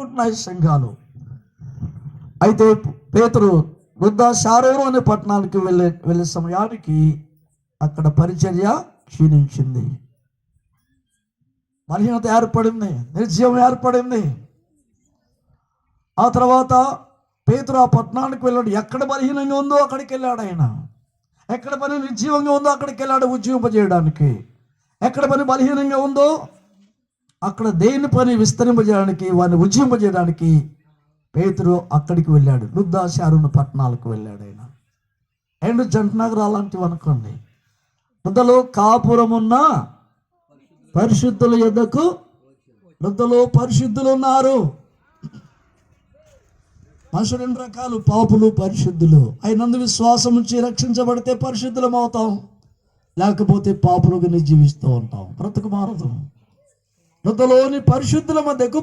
ఉన్నాయి సంఘాలు. అయితే పేతురు వృద్ధ షారోను అనే పట్టణానికి వెళ్ళే సమయానికి అక్కడ పరిచర్య క్షీణించింది, బలహీనత ఏర్పడింది, నిర్జీవం ఏర్పడింది. ఆ తర్వాత పేతురు ఆ పట్టణానికి వెళ్ళాడు. ఎక్కడ బలహీనంగా ఉందో అక్కడికి వెళ్ళాడు ఆయన. ఎక్కడ పని నిర్జీవంగా ఉందో అక్కడికి వెళ్ళాడు ఉజ్జీవింపజేయడానికి. ఎక్కడ పని బలహీనంగా ఉందో అక్కడ దేని పని విస్తరింపజేయడానికి, వారిని ఉజ్జీవింపజేయడానికి పేతురు అక్కడికి వెళ్ళాడు. వృద్ధ షారోను పట్టణాలకు వెళ్ళాడు ఆయన. అండ్ జంట నగరాలు లాంటివి అనుకోండి. వృద్ధలో కాపురమున్న పరిశుద్ధుల యొద్దకు, వృద్ధలో పరిశుద్ధులు ఉన్నారు. మనుషులు రెండు రకాలు, పాపులు, పరిశుద్ధులు. అయినందు విశ్వాసం నుంచి రక్షించబడితే పరిశుద్ధులం అవుతాం, లేకపోతే పాపులుగా జీవిస్తూ ఉంటాం, బ్రతుకు మారదు. వృద్ధలోని పరిశుద్ధుల మధ్యకు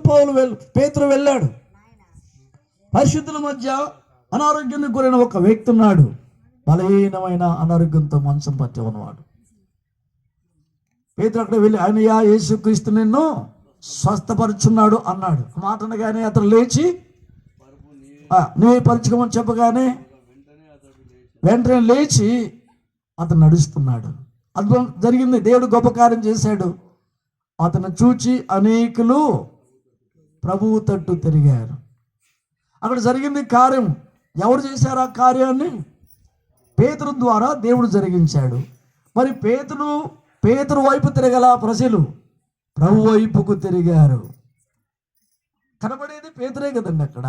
పేతురు వెళ్ళాడు. పరిశుద్ధుల మధ్య అనారోగ్యానికి గురైన ఒక వ్యక్తి ఉన్నాడు. బలహీనమైన అనారోగ్యంతో మంచం పట్టి ఉన్నవాడు. పేతురు అక్కడ వెళ్ళి, ఆయనయా యేసుక్రీస్తు నిన్ను స్వస్థపరుచున్నాడు అన్నాడు. మాట అనగానే అతను లేచి నువ్వే పరుచుకోమని చెప్పగానే వెంటనే లేచి అతను నడుస్తున్నాడు. అద్భుతం జరిగింది. దేవుడు గొప్ప కార్యం చేశాడు. అతను చూచి అనేకులు ప్రభువు తట్టు తిరిగారు. అక్కడ జరిగింది కార్యం. ఎవరు చేశారు ఆ కార్యాన్ని? పేతురు ద్వారా దేవుడు జరిగించాడు. మరి పేతురు వైపు తిరగల ప్రజలు ప్రభు వైపుకు తిరిగారు. కనబడేది పేతురే కదండి. అక్కడ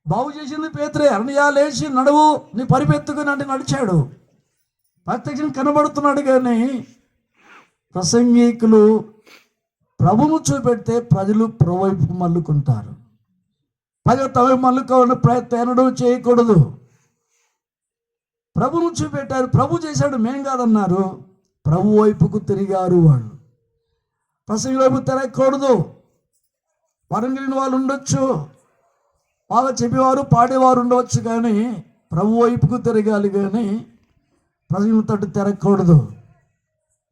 బాగు చేసింది పేతురే. అరణ్యా లేచి నడువు, నీ పరిపెత్తుకుని అంటే నడిచాడు. ప్రత్యక్షం కనబడుతున్నాడు. కానీ ప్రసంగికులు ప్రభువును చూపెడితే ప్రజలు ప్రభు వైపు మల్లుకుంటారు. ప్రజలు తమ మల్లుకోవాలని ప్రయత్నం చేయకూడదు. ప్రభువును చూపెట్టారు, ప్రభు చేశాడు, మేం కాదన్నారు. ప్రభు వైపుకు తిరిగారు. వాళ్ళు ప్రసంగి వైపు తిరగకూడదు. వరంగిలిన వాళ్ళు ఉండొచ్చు, బాగా చెప్పేవారు పాడేవారు ఉండవచ్చు, కానీ ప్రభు వైపుకు తిరగాలి. కానీ ప్రజల తట్టు తిరగకూడదు.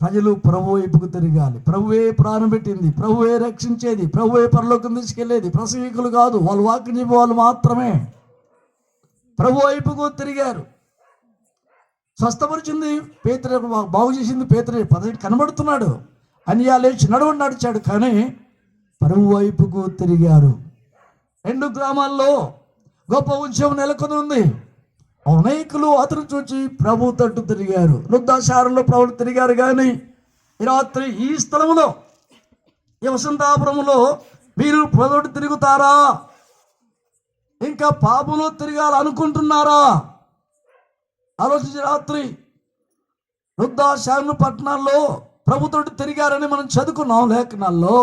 ప్రజలు ప్రభు వైపుకు తిరగాలి. ప్రభువే ప్రాణం పెట్టింది, ప్రభువే రక్షించేది, ప్రభువే పరలోకం తీసుకెళ్లేది. ప్రసంగికులు కాదు, వాళ్ళు వాక్యం చెప్పే వాళ్ళు మాత్రమే. ప్రభు వైపుకు తిరిగారు. స్వస్థపరిచింది పేతురే, బాగు చేసింది పేతురే. ప్రజలు కనబడుతున్నాడు. అన్యా లేచి నడవండి నడిచాడు. కానీ ప్రభు వైపుకు తిరిగారు. 2 గ్రామాల్లో గొప్ప ఉద్యమం నెలకొని ఉంది. అనేకులు అతను చూచి ప్రభు తట్టు తిరిగారు. వృద్ధాశారంలో ప్రభులు తిరిగారు. కానీ ఈ రాత్రి ఈ స్థలంలో, ఈ వసంతాపురంలో మీరు ప్రభువు తిరుగుతారా? ఇంకా పాపంలో తిరగాలనుకుంటున్నారా? ఆలోచించి రాత్రి వృద్ధాశారణ పట్టణాల్లో ప్రభుతోటి తిరిగారని మనం చదువుకున్నాం లేఖనాల్లో.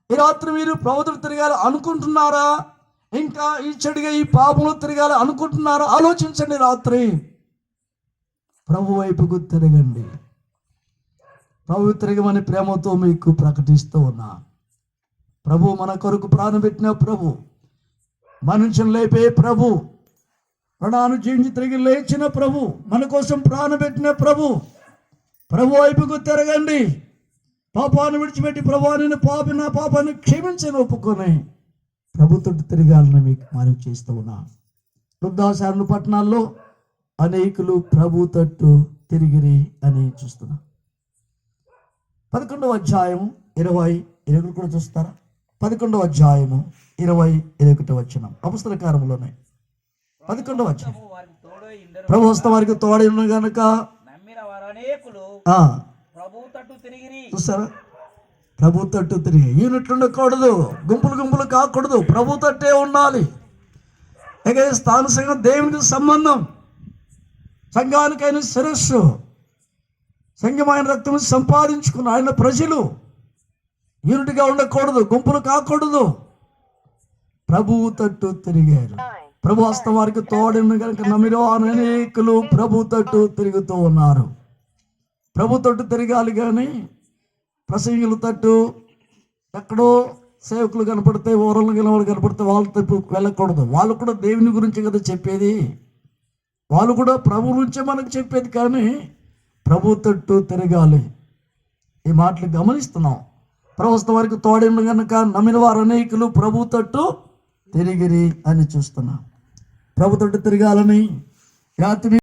ఈ రాత్రి మీరు ప్రభుత్వం తిరగాలి అనుకుంటున్నారా? ఇంకా ఈ చెడుగా ఈ పాపంలో తిరగాలి అనుకుంటున్నారా? ఆలోచించండి. రాత్రి ప్రభు వైపుకు తిరగండి. ప్రభు తిరగమని ప్రేమతో మీకు ప్రకటిస్తూ ఉన్నా. ప్రభు మన కొరకు ప్రాణం పెట్టిన ప్రభు, మనుషులు లేపే ప్రభు, ప్రాణాన్ని జీవించి తిరిగి లేచిన ప్రభు, మన కోసం ప్రాణం పెట్టిన ప్రభు. ప్రభు వైపుకు తిరగండి. పాపాన్ని విడిచిపెట్టి, ప్రభు నేను పాపి, నా పాపాన్ని క్షమించని ఒప్పుకొని ప్రభుత్వం తిరగాలని మీకు మనవి చేస్తూ ఉన్నా. వృద్ధాశారణ పట్టణాల్లో అనేకులు ప్రభు తట్టు తిరిగిరి అని చూస్తున్నా. 11వ అధ్యాయం 20 కూడా చూస్తారా? 11వ అధ్యాయము 20-21 వచనం అపొస్తలుల కార్యములోనే 11వ అధ్యాయం. ప్రభు హస్తం వారికి తోడై ఉన్న గనుక చూస్తారా? ప్రభు తట్టు తిరిగి యూనిట్లు ఉండకూడదు, గుంపులు గుంపులు కాకూడదు, ప్రభు తట్టే ఉండాలి. ఇక స్థాన సంఘం దేవునికి సంబంధం, సంఘానికైన శిరస్సు, సంఘమైన రక్తం సంపాదించుకున్న ఆయన ప్రజలు యూనిట్గా ఉండకూడదు, గుంపులు కాకూడదు. ప్రభువు తట్టు తిరిగారు. ప్రభు హస్తం వారికి తోడిన కనుక నమ్మిన అనేకులు ప్రభు తట్టు తిరుగుతూ ఉన్నారు. ప్రభు తట్టు తిరగాలి. కానీ ప్రసంగుల తట్టు ఎక్కడో సేవకులు కనపడితే, ఓరలు వాళ్ళు కనపడితే వాళ్ళ తప్పు వెళ్ళకూడదు. వాళ్ళు కూడా దేవుని గురించి కదా చెప్పేది, వాళ్ళు కూడా ప్రభు నుంచే మనకు చెప్పేది. కానీ ప్రభు తట్టు తిరగాలి. ఈ మాటలు గమనిస్తున్నాం. ప్రభుత్వం వరకు తోడేళ్ళు కనుక నమ్మిన వారు అనేకులు ప్రభు తట్టు తిరిగిరి అని చూస్తున్నాం. ప్రభు తట్టు తిరగాలని రాత్రి